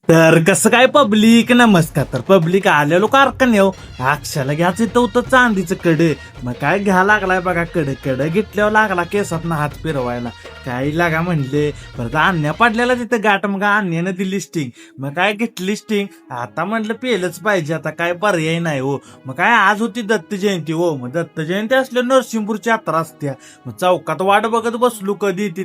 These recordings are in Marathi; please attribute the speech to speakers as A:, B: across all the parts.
A: तर कसं काय पब्लिक, नमस्कार. तर पब्लिक आलेलो कारखाने हो, अक्षाला घ्यायचं इथं होतं चांदीचं कडे. मग काय घ्या लागलाय बघा कडे घेतल्यावर लागला केसात हात फिरवायला. काही लागा म्हणले परत आणण्या पडलेला तिथं गाठ. मग आणण्यानं दिली स्टिंग. मग काय घेतली स्टिंग. आता म्हणलं पेलच पाहिजे, आता काय पर्याय नाही हो. मग काय आज होती दत्त जयंती हो. मग दत्त जयंती असल्या नरसिंहपूरची यात्रा असत्या. मग चौकात वाट बघत बसलो, कधी येते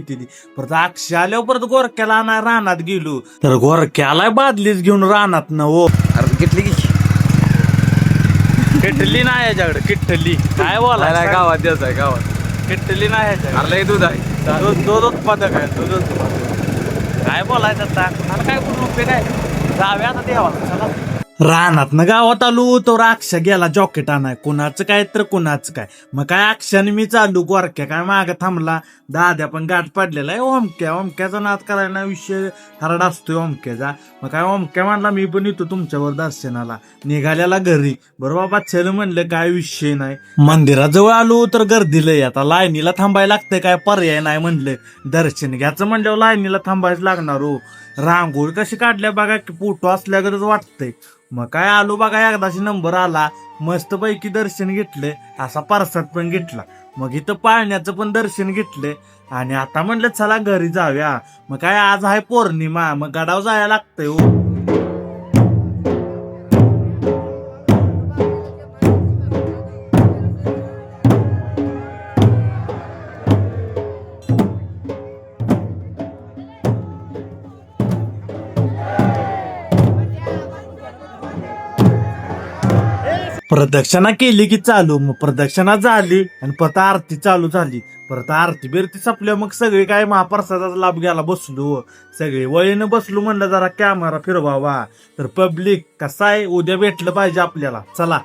A: ती. परत अक्षय आल्यावर परत गोरक्याला आणा रानात गेलो. तर गोरक्याला बादलीच घेऊन रानात न हो.
B: अरे किटली की
A: किटली नाही याच्याकडे, किटली काय बोला
B: गावात द्यायचं आहे गावात.
A: किटली नाही याच्याकडे.
B: अरे लय दूध आहे.
A: दूध उत्पादक आहे, दूध उत्पादक. काय बोलायचं आता, मला काय बोलून उपयोग आहे. जाऊया आता देवाला, चला. रानात न गावात आलो तो अक्षा गेला जॉकेट आणाय. कुणाचं काय तर कुणाचं काय. मग काय अक्षाने मी चालू, गोरक्या काय माग थांबला. दाद्या पण गाठ पडलेला आहे. ओमक्याचा नाद करायला विषय हरड असतोय ओमक्याचा. मग काय ओमक्या म्हणला मी पण येतो तुमच्यावर दर्शनाला. निघाल्याला घरी. बरं बाबा चल म्हणलं, काय विषय नाही. मंदिराजवळ आलो तर गर्दी लय. आता लाईनीला थांबायला लागतंय, काय पर्याय नाही म्हणलं. दर्शन घ्यायचं म्हणल्यावर लाईनीला थांबायच लागणार हो. रांगोळी कशी काढल्या बघा, की फोटो असल्यागतच वाटतंय. मग काय आलो बघा, एकदाशी नंबर आला. मस्त पैकी दर्शन घेतले, असा प्रसाद पण घेतला. मग इथं पाळण्याचं पण दर्शन घेतले. आणि आता म्हणलं चला घरी जाऊया. मग काय आज आहे पौर्णिमा, मग गडाव जायला लागतंय हो. प्रदक्षिणा केली की चालू. मग प्रदक्षिणा झाली आणि परत आरती चालू झाली. परत आरती बिरती संपल्या. मग सगळे काय महाप्रसादाचा लाभ घ्यायला बसलो. सगळे वळीनं बसलो, म्हणलं जरा कॅमेरा फिरवावा. तर पब्लिक कसा आहे, उद्या भेटलं पाहिजे आपल्याला, चला.